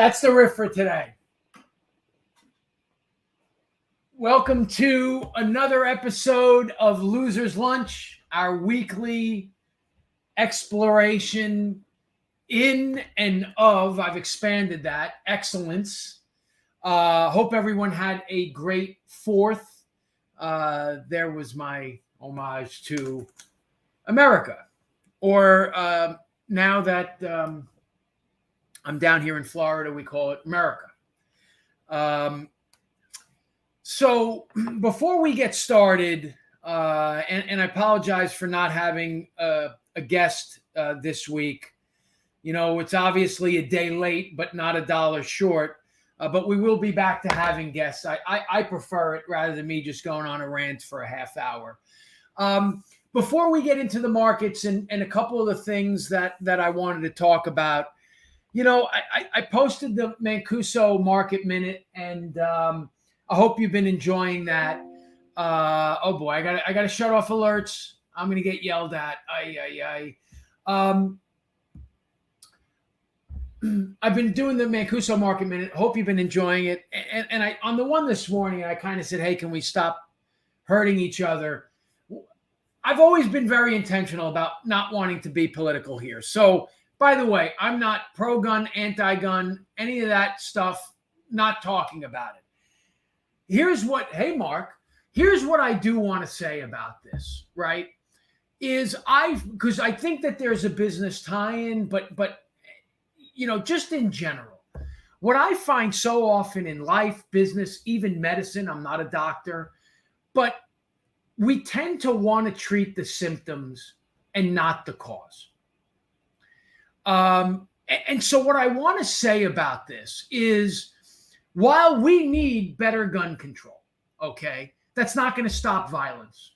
That's the riff for today. Welcome to another episode of Loser's Lunch, our weekly exploration in and of, I've expanded that, excellence. Hope everyone had a great 4th. There was my homage to America. Or now that I'm down here in Florida, we call it America. So before we get started, and I apologize for not having a guest this week. You know, it's obviously a day late, but not $1 short. But we will be back to having guests. I prefer it rather than me just going on a rant for a half hour. Before we get into the markets and a couple of the things that I wanted to talk about, you know, I posted the Mancuso Market Minute, and I hope you've been enjoying that. Oh boy, I gotta shut off alerts. I'm gonna get yelled at. I've been doing the Mancuso Market Minute. Hope you've been enjoying it. And I on the one this morning, I kind of said, hey, can we stop hurting each other? I've always been very intentional about not wanting to be political here. So, by the way, I'm not pro-gun, anti-gun, any of that stuff, not talking about it. Here's what I do want to say about this, right? Because I think that there's a business tie-in, but you know, just in general, what I find so often in life, business, even medicine, I'm not a doctor, but we tend to want to treat the symptoms and not the cause. And so what I want to say about this is, while we need better gun control, okay, that's not going to stop violence.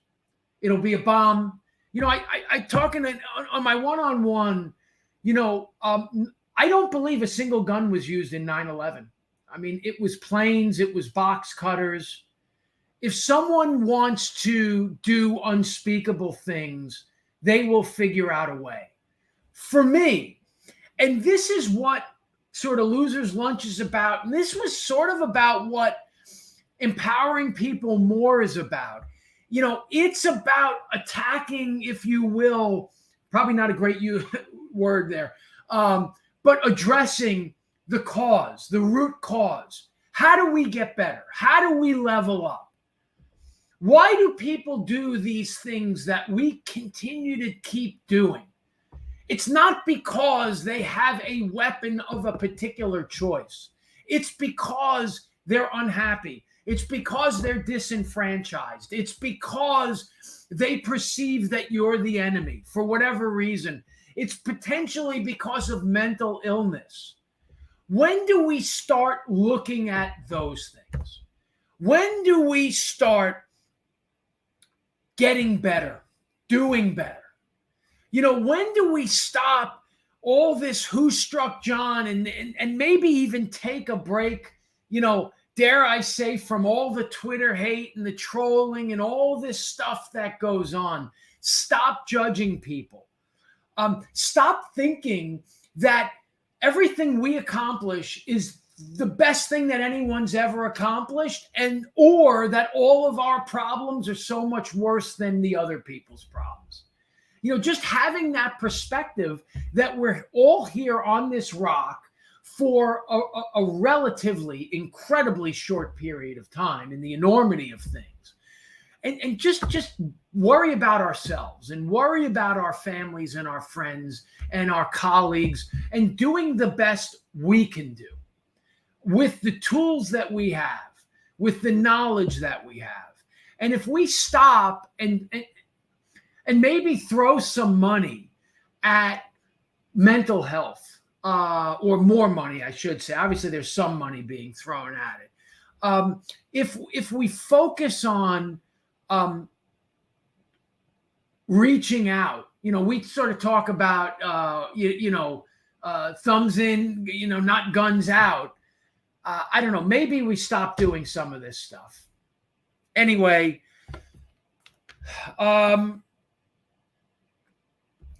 It'll be a bomb. You know, I talking on my one-on-one, you know, I don't believe a single gun was used in 9/11. I mean, it was planes, it was box cutters. If someone wants to do unspeakable things, they will figure out a way. For me, and this is what sort of Loser's Lunch is about, and this was sort of about what empowering people more is about. You know, it's about attacking, if you will, probably not a great word there, but addressing the cause, the root cause. How do we get better? How do we level up? Why do people do these things that we continue to keep doing? It's not because they have a weapon of a particular choice. It's because they're unhappy. It's because they're disenfranchised. It's because they perceive that you're the enemy for whatever reason. It's potentially because of mental illness. When do we start looking at those things? When do we start getting better, doing better? You know, when do we stop all this who struck John and maybe even take a break, you know, dare I say, from all the Twitter hate and the trolling and all this stuff that goes on? Stop judging people. Stop thinking that everything we accomplish is the best thing that anyone's ever accomplished, and or that all of our problems are so much worse than the other people's problems. You know, just having that perspective that we're all here on this rock for a relatively incredibly short period of time in the enormity of things. And just worry about ourselves and worry about our families and our friends and our colleagues, and doing the best we can do with the tools that we have, with the knowledge that we have. And if we stop and maybe throw some money at mental health, or more money, I should say. Obviously, there's some money being thrown at it. If we focus on reaching out, you know, we sort of talk about, thumbs in, you know, not guns out. I don't know. Maybe we stop doing some of this stuff. Anyway,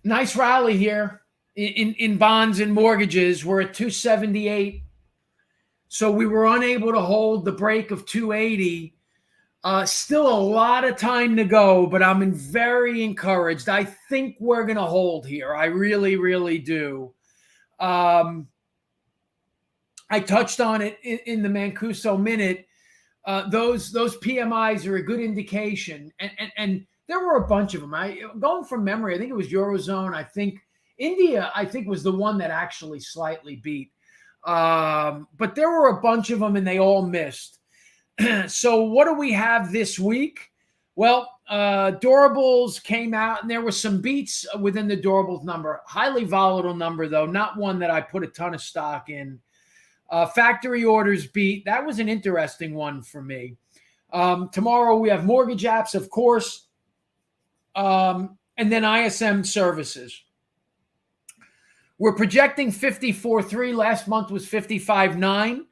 nice rally here in bonds and mortgages. We're at 278. So we were unable to hold the break of 280. Still a lot of time to go, but I'm very encouraged. I think we're going to hold here. I really, really do. I touched on it in the Mancuso Minute. Those PMIs are a good indication. And there were a bunch of them. Going from memory, I think it was Eurozone. I think India, was the one that actually slightly beat. But there were a bunch of them, and they all missed. So what do we have this week? Well, durables came out, and there were some beats within the durables number. Highly volatile number, though, not one that I put a ton of stock in. Factory orders beat. That was an interesting one for me. Tomorrow we have mortgage apps, of course, and then ISM services. We're projecting 54.3. Last month was 55.9.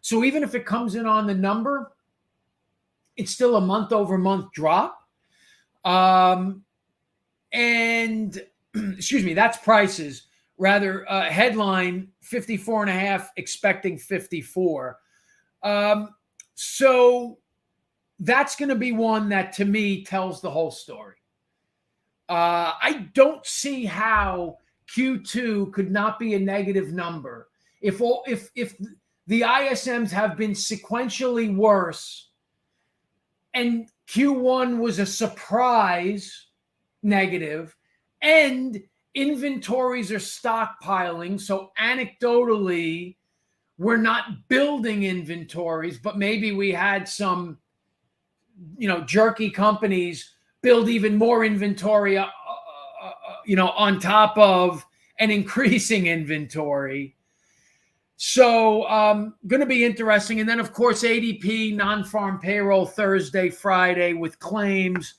So even if it comes in on the number, it's still a month-over-month drop. And excuse me, that's prices. Rather, headline 54.5, expecting 54. So that's going to be one that, to me, tells the whole story. I don't see how Q2 could not be a negative number. If the ISMs have been sequentially worse and Q1 was a surprise negative, and inventories are stockpiling, so anecdotally, we're not building inventories, but maybe we had some, jerky companies build even more inventory, on top of an increasing inventory. So going to be interesting. And then, of course, ADP, non-farm payroll Thursday, Friday with claims.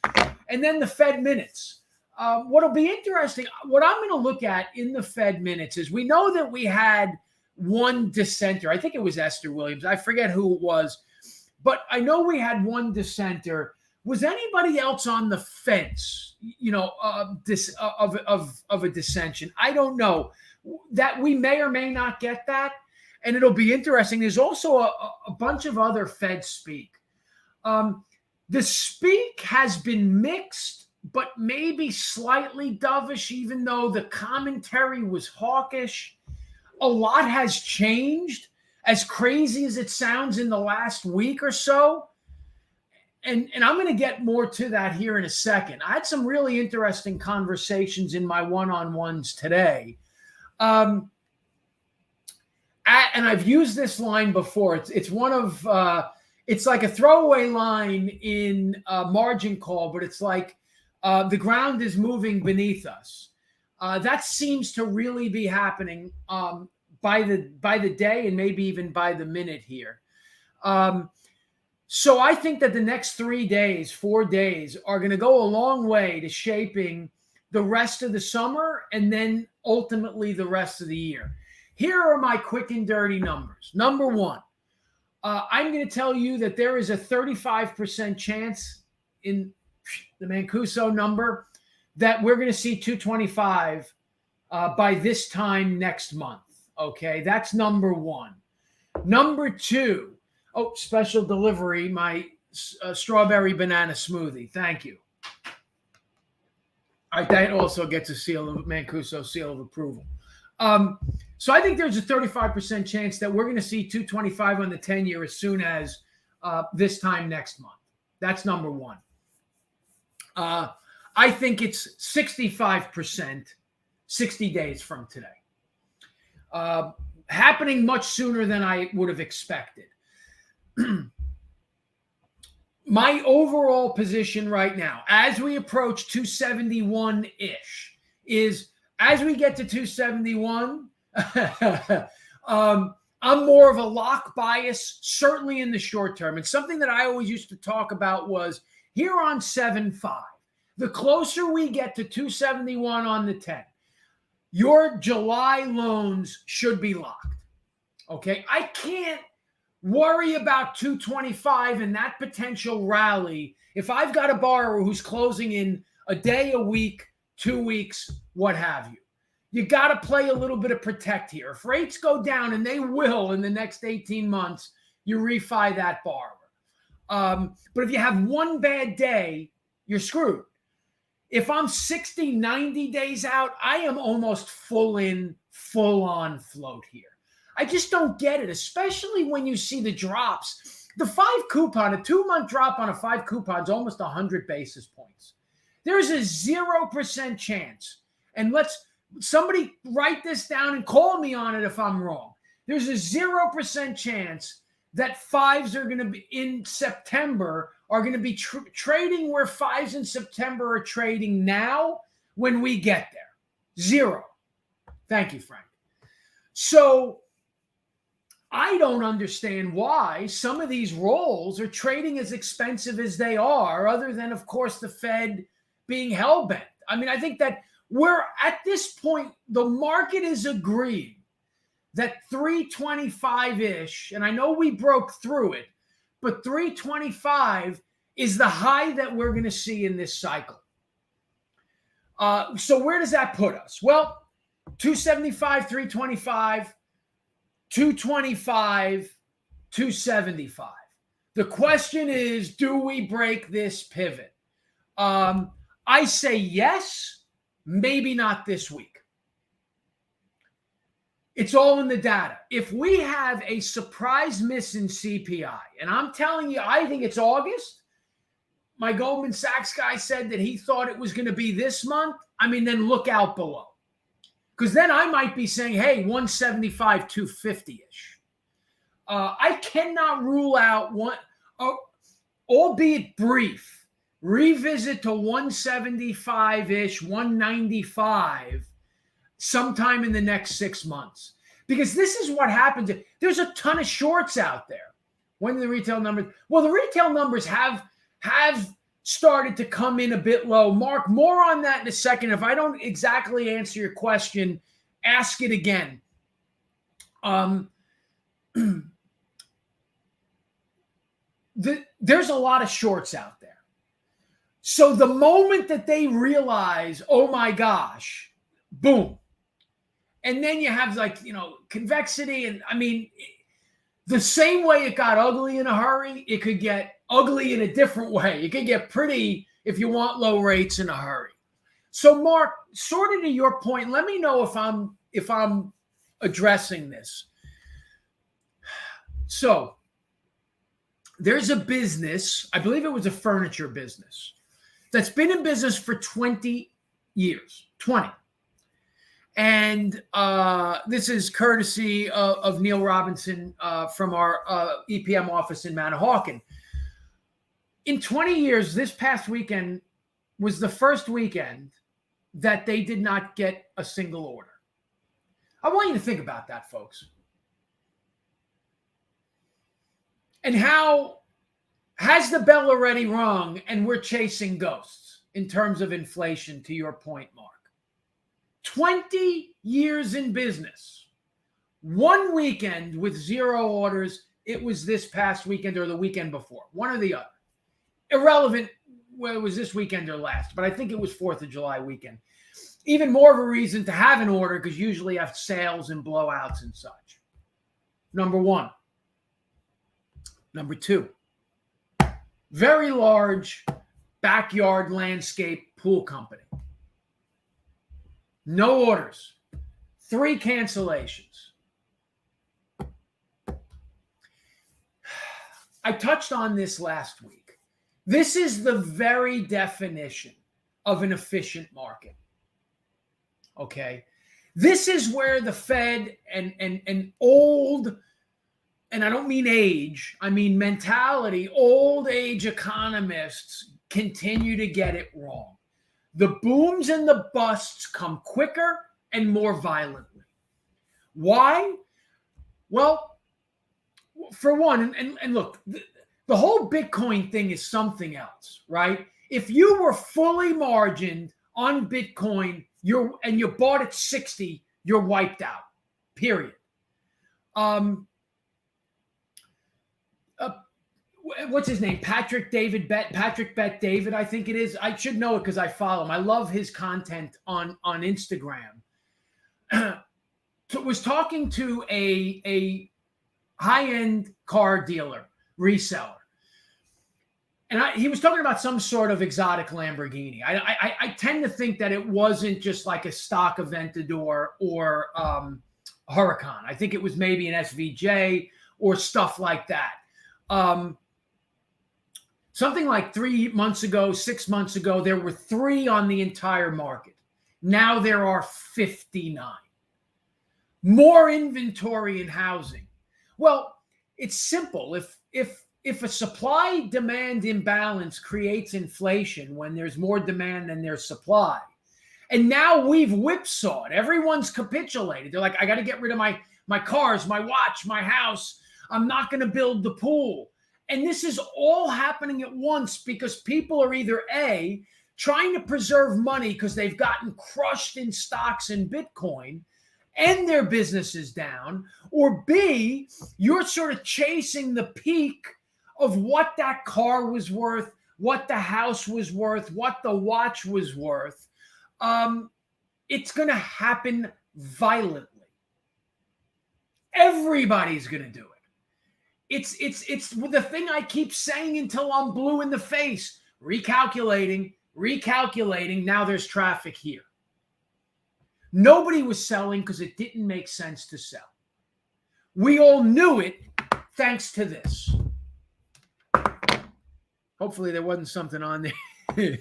And then the Fed minutes. What'll be interesting, what I'm going to look at in the Fed minutes is we know that we had one dissenter. I think it was Esther Williams. I forget who it was. But I know we had one dissenter. Was anybody else on the fence, of a dissension? I don't know. That we may or may not get that. And it'll be interesting. There's also a bunch of other Fed speak. The speak has been mixed, but maybe slightly dovish, even though the commentary was hawkish. A lot has changed, as crazy as it sounds, in the last week or so. And I'm going to get more to that here in a second. I had some really interesting conversations in my one-on-ones today. And I've used this line before. It's one of it's like a throwaway line in a margin call, but it's like the ground is moving beneath us. That seems to really be happening by the day and maybe even by the minute here. So I think that the next 4 days are going to go a long way to shaping the rest of the summer and then ultimately the rest of the year. Here are my quick and dirty numbers. Number one, I'm going to tell you that there is a 35% chance in the Mancuso number that we're going to see 225 by this time next month. Okay, that's number one. Number two, special delivery, my strawberry banana smoothie. Thank you. All right, that also gets a Mancuso seal of approval. So I think there's a 35% chance that we're going to see 225 on the 10-year as soon as this time next month. That's number one. I think it's 65% 60 days from today. Happening much sooner than I would have expected. My overall position right now, as we approach 271-ish, is as we get to 271, I'm more of a lock bias, certainly in the short term. And something that I always used to talk about was here on 7.5, the closer we get to 271 on the 10, your July loans should be locked. Okay, I can't worry about 225 and that potential rally if I've got a borrower who's closing in a day, a week, 2 weeks, what have you. you got to play a little bit of protect here. If rates go down, and they will in the next 18 months, you refi that borrower. But if you have one bad day, you're screwed. If I'm 60, 90 days out, I am almost full on float here. I just don't get it, especially when you see the drops. The 5 coupon, a 2-month drop on a 5 coupon is almost 100 basis points. There's a 0% chance. And somebody write this down and call me on it if I'm wrong. There's a 0% chance that 5s are going to be in September are going to be trading where 5s in September are trading now when we get there. 0. Thank you, Frank. So I don't understand why some of these rolls are trading as expensive as they are, other than, of course, the Fed being hell-bent. I mean, I think that we're at this point, the market is agreeing that 325-ish, and I know we broke through it, but 325 is the high that we're going to see in this cycle. So where does that put us? Well, 275, 325, 225, 275. The question is, do we break this pivot? I say yes, maybe not this week. It's all in the data. If we have a surprise miss in CPI, and I'm telling you, I think it's August. My Goldman Sachs guy said that he thought it was going to be this month. I mean, then look out below. Because then I might be saying, hey, 175, 250-ish. I cannot rule out one, albeit brief, revisit to 175-ish, 195 sometime in the next 6 months. Because this is what happens. There's a ton of shorts out there. When the retail numbers, well, the retail numbers have started to come in a bit low. Mark, more on that in a second. If I don't exactly answer your question, ask it again. There's a lot of shorts out there. So the moment that they realize, oh my gosh, boom. And then you have convexity. And I mean, the same way it got ugly in a hurry, it could get ugly in a different way. It could get pretty if you want low rates in a hurry. So Mark, sort of to your point, let me know if I'm addressing this. So there's a business, I believe it was a furniture business, that's been in business for 20 years. 20. And this is courtesy of Neil Robinson from our EPM office in Manahawkin. In 20 years, this past weekend was the first weekend that they did not get a single order. I want you to think about that, folks. And how has the bell already rung and we're chasing ghosts in terms of inflation, to your point, Mark? 20 years in business, one weekend with 0 orders. It was this past weekend or the weekend before, one or the other. Irrelevant whether it was this weekend or last, but I think it was 4th of July weekend. Even more of a reason to have an order because usually you have sales and blowouts and such. Number one. Number two, very large backyard landscape pool company. No orders, 3 cancellations. I touched on this last week. This is the very definition of an efficient market. Okay. This is where the Fed and old, and I don't mean age, I mean mentality, old age economists continue to get it wrong. The booms and the busts come quicker and more violently. Why? Well, for one, and look, the whole Bitcoin thing is something else, right? If you were fully margined on Bitcoin, and you bought at 60, you're wiped out, period. What's his name? Patrick Bet David, I think it is. I should know it because I follow him. I love his content on Instagram. was talking to a high-end car dealer, reseller. And he was talking about some sort of exotic Lamborghini. I tend to think that it wasn't just like a stock Aventador or Huracan. I think it was maybe an SVJ or stuff like that. Something like 3 months ago, 6 months ago, there were 3 on the entire market. Now there are 59. More inventory in housing. Well, it's simple. If a supply-demand imbalance creates inflation when there's more demand than there's supply, and now we've whipsawed, everyone's capitulated. They're like, I got to get rid of my cars, my watch, my house. I'm not going to build the pool. And this is all happening at once because people are either A, trying to preserve money because they've gotten crushed in stocks and Bitcoin, and their business is down, or B, you're sort of chasing the peak of what that car was worth, what the house was worth, what the watch was worth. It's going to happen violently. Everybody's going to do it. It's the thing I keep saying until I'm blue in the face. Recalculating. Now there's traffic here. Nobody was selling because it didn't make sense to sell. We all knew it thanks to this. Hopefully there wasn't something on there.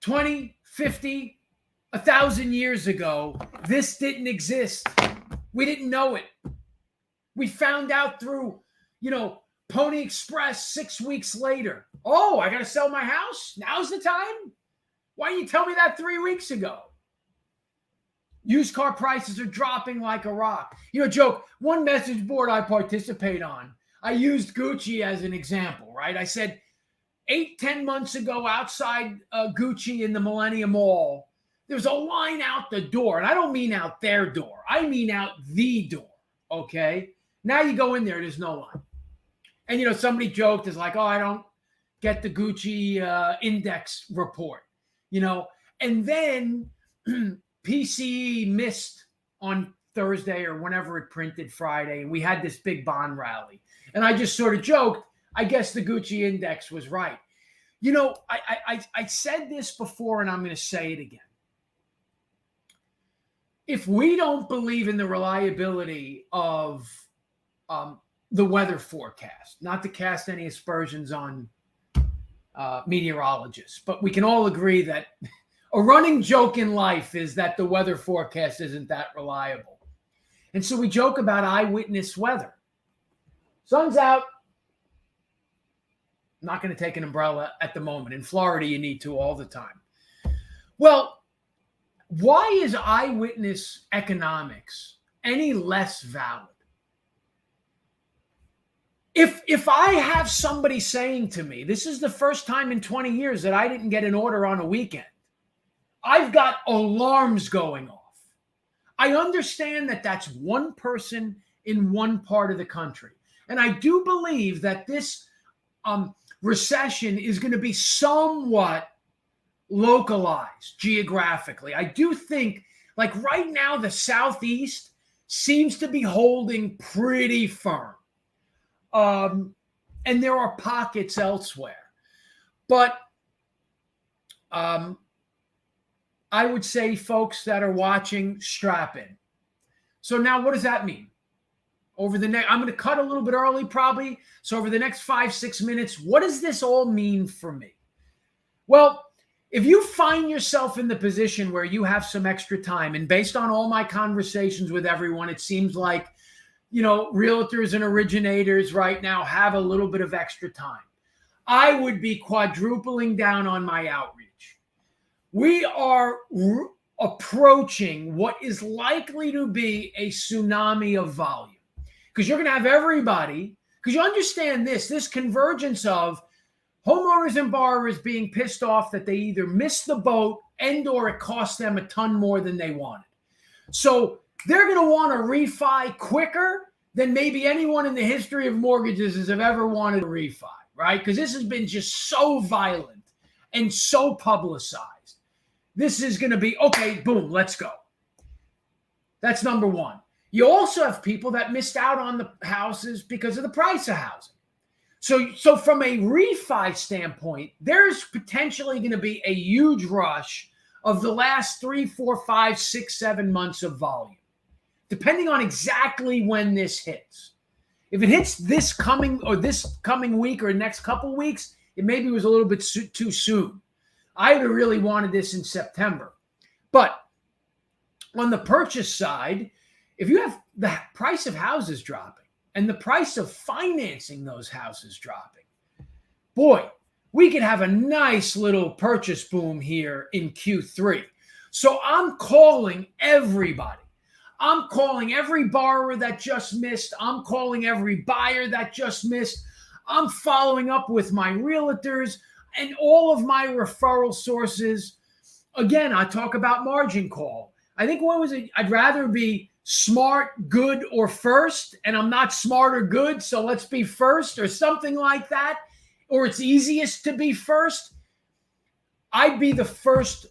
20, 50, 1,000 years ago, this didn't exist. We didn't know it. We found out through, Pony Express 6 weeks later. Oh, I got to sell my house? Now's the time? Why didn't you tell me that 3 weeks ago? Used car prices are dropping like a rock. Joke, one message board I participate on, I used Gucci as an example, right? I said 8-10 months ago outside Gucci in the Millennium Mall, there's a line out the door. And I don't mean out their door. I mean out the door, okay? Now you go in there, there's no line. And, somebody joked, is like, oh, I don't get the Gucci index report, And then PCE missed on Thursday or whenever it printed Friday, and we had this big bond rally. And I just sort of joked, I guess the Gucci index was right. I said this before, and I'm going to say it again. If we don't believe in the reliability of the weather forecast, not to cast any aspersions on meteorologists, but we can all agree that a running joke in life is that the weather forecast isn't that reliable. And so we joke about eyewitness weather. Sun's out. I'm not going to take an umbrella at the moment. In Florida, you need to all the time. Well, why is eyewitness economics any less valid? If I have somebody saying to me, this is the first time in 20 years that I didn't get an order on a weekend, I've got alarms going off. I understand that that's one person in one part of the country. And I do believe that this recession is going to be somewhat localized geographically. I do think, like right now, the Southeast seems to be holding pretty firm. And there are pockets elsewhere. But I would say, folks that are watching, strap in. So now what does that mean? I'm going to cut a little bit early probably. So over the next 5-6 minutes, what does this all mean for me? Well, if you find yourself in the position where you have some extra time, and based on all my conversations with everyone, it seems like, realtors and originators right now have a little bit of extra time, I would be quadrupling down on my outreach. We are approaching what is likely to be a tsunami of volume. Because you're going to have everybody, because you understand this convergence of homeowners and borrowers being pissed off that they either missed the boat and or it cost them a ton more than they wanted. So they're going to want to refi quicker than maybe anyone in the history of mortgages has ever wanted to refi, right? Because this has been just so violent and so publicized. this is going to be, okay, boom, let's go. That's number one. You also have people that missed out on the houses because of the price of housing. So from a refi standpoint, there's potentially going to be a huge rush of the last 3, 4, 5, 6, 7 months of volume, depending on exactly when this hits. If it hits this coming week or next couple weeks, it maybe was a little bit too soon. I would have really wanted this in September. But on the purchase side, if you have the price of houses dropping and the price of financing those houses dropping, boy, we could have a nice little purchase boom here in Q3. So I'm calling everybody. I'm calling every borrower that just missed. I'm calling every buyer that just missed. I'm following up with my realtors and all of my referral sources. Again, I talk about margin call. I think what was it? I'd rather be smart, good, or first, and I'm not smart or good, so let's be first or something like that. Or it's easiest to be first. I'd be the first,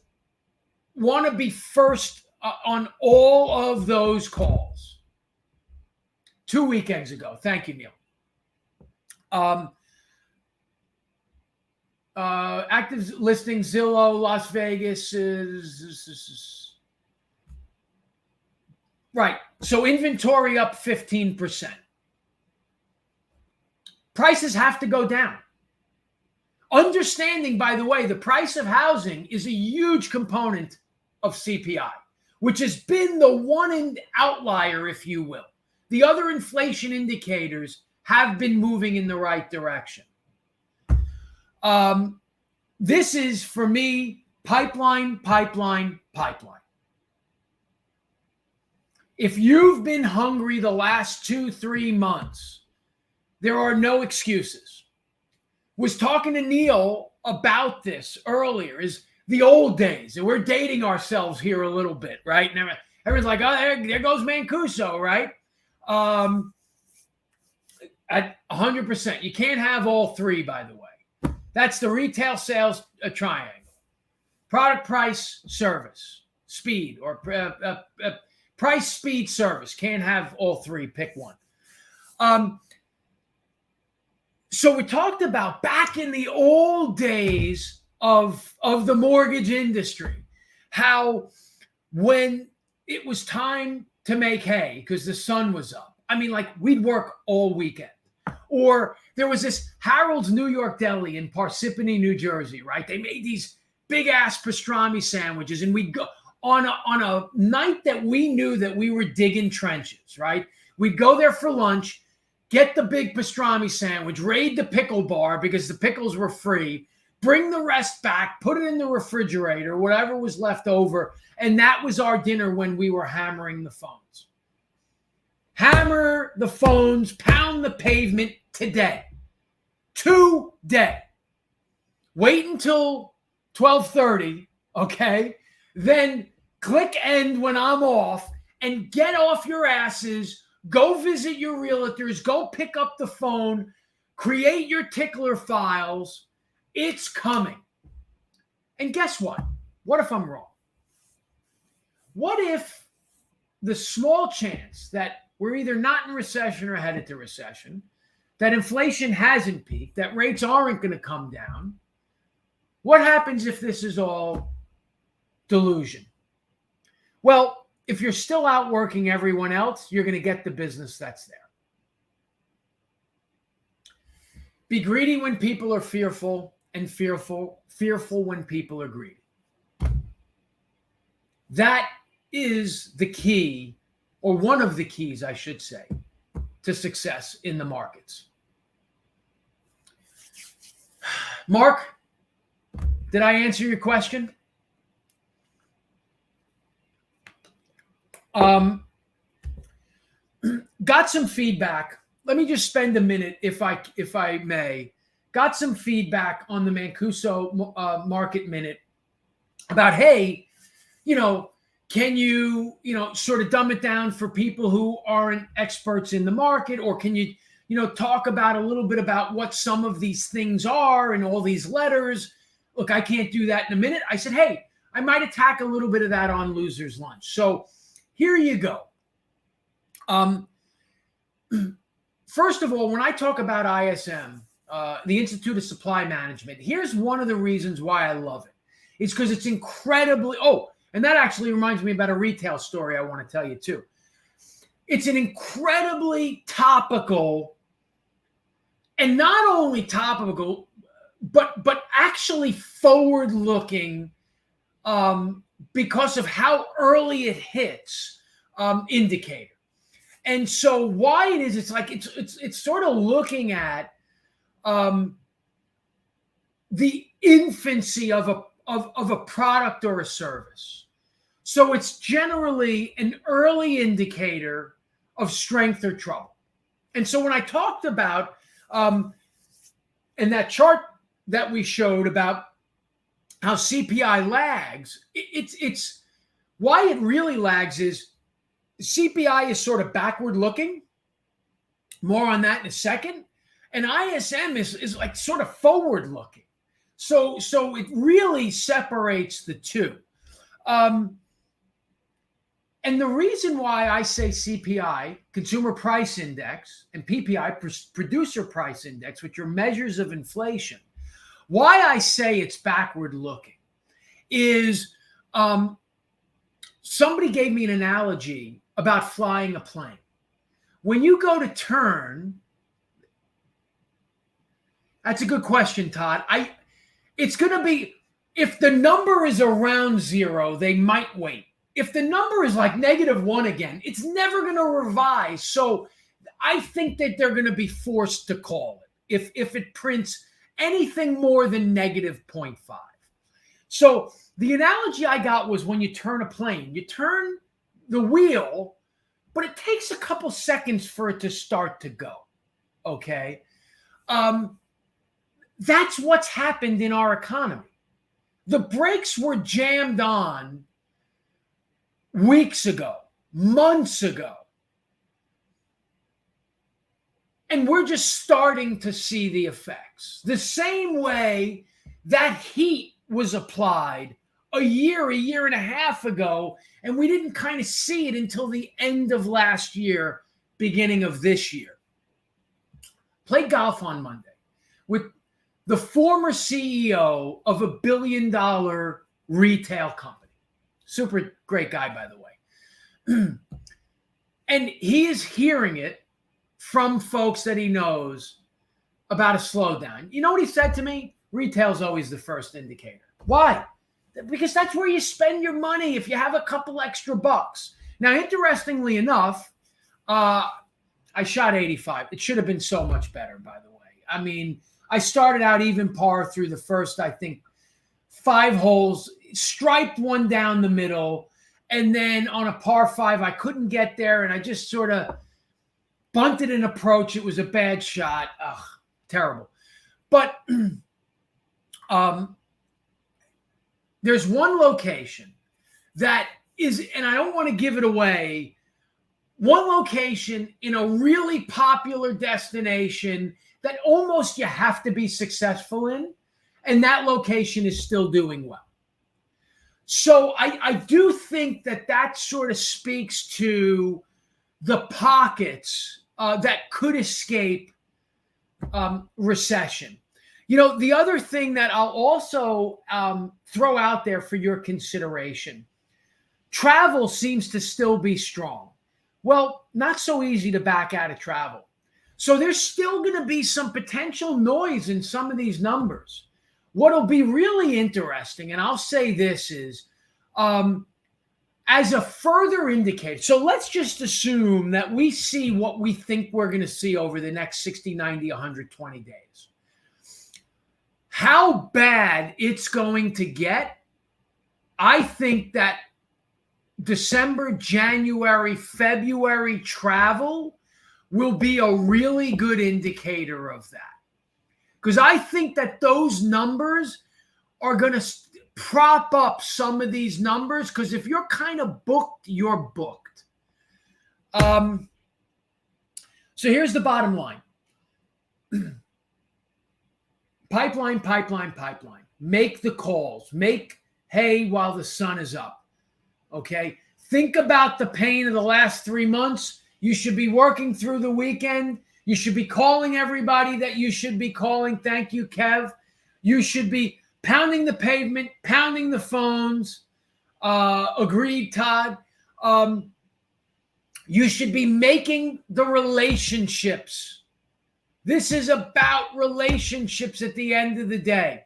want to be first on all of those calls. 2 weekends ago. Thank you, Neil. Active listing, Zillow, Las Vegas is right. So inventory up 15%. Prices have to go down. Understanding, by the way, the price of housing is a huge component of CPI, which has been the one outlier, if you will. The other inflation indicators have been moving in the right direction. This is, for me, pipeline. If you've been hungry the last 2-3 months, there are no excuses. Was talking to Neil about this earlier, is the old days, and we're dating ourselves here a little bit, right? And everyone's like, oh, there goes Mancuso, right? At 100%. You can't have all three, by the way. That's the retail sales triangle. Product, price, service, speed, or price, speed, service. Can't have all three. Pick one. So we talked about back in the old days of the mortgage industry, how when it was time to make hay because the sun was up, I mean, like, we'd work all weekend. Or there was this Harold's New York Deli in Parsippany, New Jersey, right? They made these big-ass pastrami sandwiches, and we'd go on a night that we knew that we were digging trenches, right? We'd go there for lunch, get the big pastrami sandwich, raid the pickle bar because the pickles were free, bring the rest back, put it in the refrigerator, whatever was left over, and that was our dinner when we were hammering the phones. Hammer the phones, pound the pavement today. Wait until 12:30, okay? Then click end when I'm off and get off your asses. Go visit your realtors. Go pick up the phone. Create your tickler files. It's coming. And guess what? What if I'm wrong? What if the small chance that we're either not in recession or headed to recession, that inflation hasn't peaked, that rates aren't going to come down? What happens if this is all delusion? Well, if you're still outworking everyone else, you're going to get the business that's there. Be greedy when people are fearful, and fearful when people are greedy. That is the key, or one of the keys, I should say, to success in the markets. Mark, did I answer your question? Got some feedback. Let me just spend a minute, if I may. Got some feedback on the Mancuso Market Minute about, hey, can you, sort of dumb it down for people who aren't experts in the market, or can you, talk about a little bit about what some of these things are and all these letters? Look, I can't do that in a minute. I said, hey, I might attack a little bit of that on Loser's Lunch. So here you go. First of all, when I talk about ISM, the Institute of Supply Management, here's one of the reasons why I love it. It's because it's incredibly, and that actually reminds me about a retail story I want to tell you too. It's an incredibly topical, and not only topical, but actually forward-looking, because of how early it hits, indicator. And so why it is, it's like it's sort of looking at the infancy of a product or a service. So it's generally an early indicator of strength or trouble. And so when I talked about in that chart that we showed about how CPI lags, it's why it really lags is CPI is sort of backward looking. More on that in a second. And ISM is like sort of forward looking. So it really separates the two. And the reason why I say CPI, Consumer Price Index, and PPI, Producer Price Index, which are measures of inflation, why I say it's backward looking is somebody gave me an analogy about flying a plane. When you go to turn, that's a good question, Todd. It's going to be, if the number is around 0, they might wait. If the number is like -1 again, it's never going to revise. So I think that they're going to be forced to call it if it prints anything more than -0.5. So the analogy I got was when you turn a plane, you turn the wheel, but it takes a couple seconds for it to start to go. Okay. That's what's happened in our economy. The brakes were jammed on weeks ago, months ago. And we're just starting to see the effects. The same way that heat was applied a year and a half ago, and we didn't kind of see it until the end of last year, beginning of this year. Played golf on Monday with the former CEO of a $1 billion retail company. Super great guy, by the way. And he is hearing it from folks that he knows about a slowdown. You know what he said to me? Retail's always the first indicator. Why? Because that's where you spend your money if you have a couple extra bucks. Now, interestingly enough, I shot 85. It should have been so much better, by the way. I mean, I started out even par through the first, I think, 5 holes, striped one down the middle, and then on a par 5, I couldn't get there, and I just sort of bunted an approach. It was a bad shot. Ugh, terrible. But there's one location that is, and I don't want to give it away, one location in a really popular destination that almost you have to be successful in, and that location is still doing well. So I do think that sort of speaks to the pockets that could escape recession. You know, the other thing that I'll also throw out there for your consideration, travel seems to still be strong. Well, not so easy to back out of travel. So there's still going to be some potential noise in some of these numbers. What'll be really interesting, and I'll say this, is as a further indicator. So let's just assume that we see what we think we're going to see over the next 60, 90, 120 days. How bad it's going to get, I think that December, January, February travel will be a really good indicator of that. Because I think that those numbers are going to prop up some of these numbers, because if you're kind of booked, you're booked. So here's the bottom line. Pipeline. Make the calls. Make hay while the sun is up. Okay? Think about the pain of the last 3 months. You should be working through the weekend. You should be calling everybody that you should be calling. Thank you, Kev. You should be pounding the pavement, pounding the phones. Agreed, Todd. You should be making the relationships. This is about relationships at the end of the day.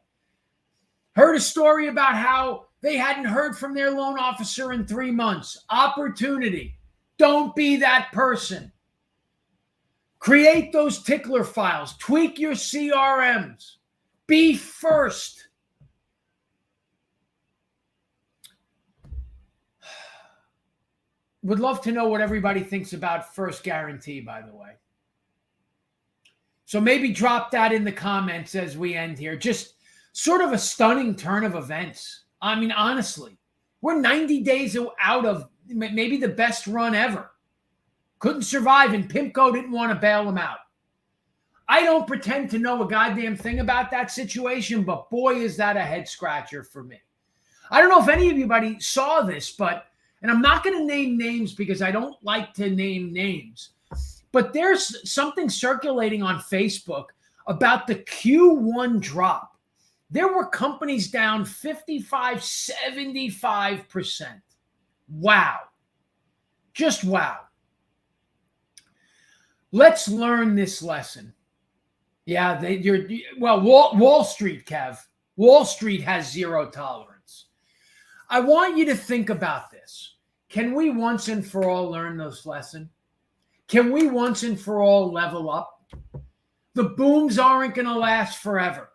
Heard a story about how they hadn't heard from their loan officer in 3 months. Opportunity. Don't be that person. Create those tickler files. Tweak your CRMs. Be first. Would love to know what everybody thinks about First Guarantee, by the way. So maybe drop that in the comments as we end here. Just sort of a stunning turn of events. I mean, honestly, we're 90 days out of maybe the best run ever. Couldn't survive, and Pimco didn't want to bail him out. I don't pretend to know a goddamn thing about that situation, but boy, is that a head scratcher for me. I don't know if any of you saw this, but, and I'm not going to name names because I don't like to name names, but there's something circulating on Facebook about the Q1 drop. There were companies down 55, 75%. Wow. Just wow. Let's learn this lesson. Yeah, Wall Street, Kev. Wall Street has zero tolerance. I want you to think about this. Can we once and for all learn this lesson? Can we once and for all level up? The booms aren't going to last forever.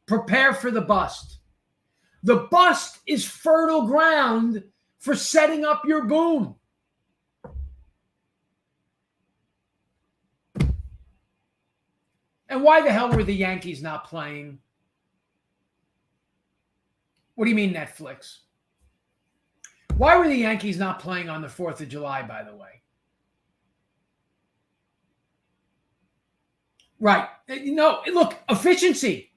Prepare for the bust. The bust is fertile ground for setting up your boom. And why the hell were the Yankees not playing? What do you mean, Netflix? Why were the Yankees not playing on the 4th of July, by the way? Right. No, look, efficiency.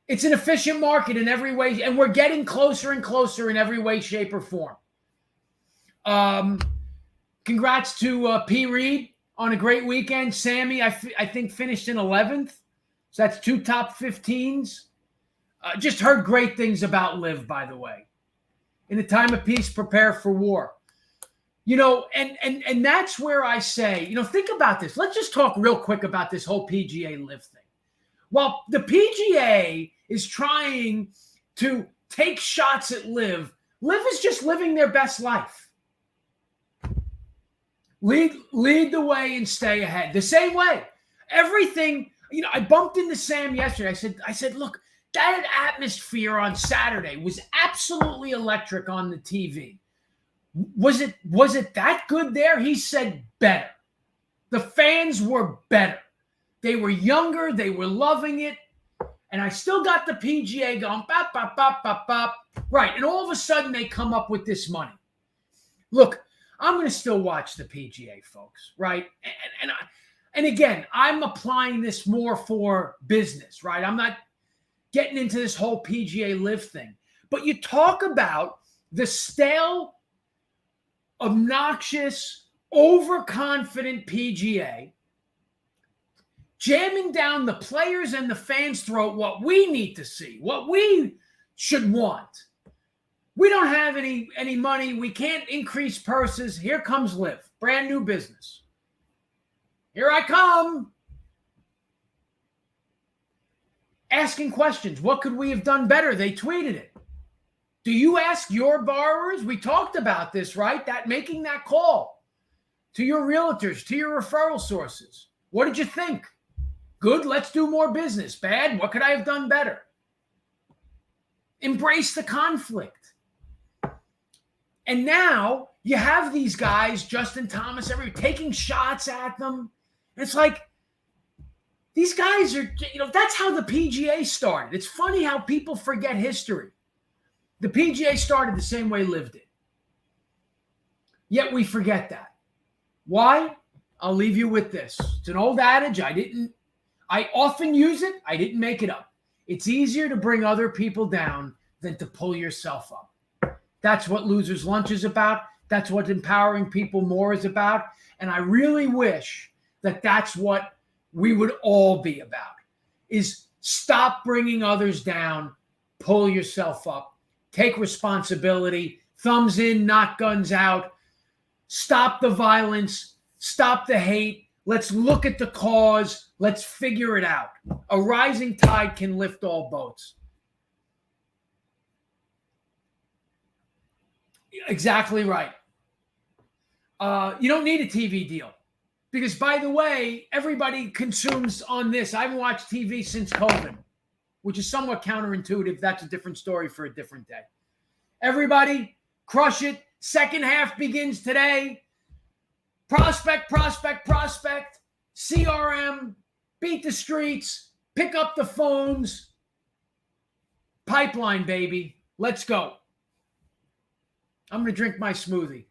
It's an efficient market in every way, and we're getting closer and closer in every way, shape, or form. Congrats to P. Reed on a great weekend. Sammy, I think, finished in 11th. So that's 2 top 15s. Just heard great things about Liv, by the way. In a time of peace, prepare for war. You know, and that's where I say, you know, think about this. Let's just talk real quick about this whole PGA Liv thing. Well, the PGA is trying to take shots at Liv. Liv is just living their best life. Lead the way and stay ahead. The same way. Everything, you know, I bumped into Sam yesterday. I said, look, that atmosphere on Saturday was absolutely electric on the TV. Was it that good there? He said better. The fans were better. They were younger. They were loving it. And I still got the PGA going, bop, bop, bop, bop, bop. Right. And all of a sudden they come up with this money. Look, I'm going to still watch the PGA, folks. Right. And again, I'm applying this more for business. Right. I'm not getting into this whole PGA Live thing. But you talk about the stale, obnoxious, overconfident PGA jamming down the players and the fans' throat what we need to see, what we should want. We don't have any money. We can't increase purses. Here comes Liv. Brand new business. Here I come. Asking questions. What could we have done better? They tweeted it. Do you ask your borrowers? We talked about this, right? That making that call to your realtors, to your referral sources. What did you think? Good, let's do more business. Bad, what could I have done better? Embrace the conflict. And now you have these guys, Justin Thomas, taking shots at them. And it's like, these guys are, you know, that's how the PGA started. It's funny how people forget history. The PGA started the same way Liv did. Yet we forget that. Why? I'll leave you with this. It's an old adage. I often use it. I didn't make it up. It's easier to bring other people down than to pull yourself up. That's what Losers Lunch is about. That's what empowering people more is about. And I really wish that that's what we would all be about, is stop bringing others down, pull yourself up, take responsibility, thumbs in, not guns out, stop the violence, stop the hate. Let's look at the cause. Let's figure it out. A rising tide can lift all boats. Exactly right. You don't need a TV deal because, by the way, everybody consumes on this. I haven't watched TV since COVID, which is somewhat counterintuitive. That's a different story for a different day. Everybody, crush it. Second half begins today. Prospect, prospect, prospect. CRM, beat the streets, pick up the phones. Pipeline, baby. Let's go. I'm going to drink my smoothie.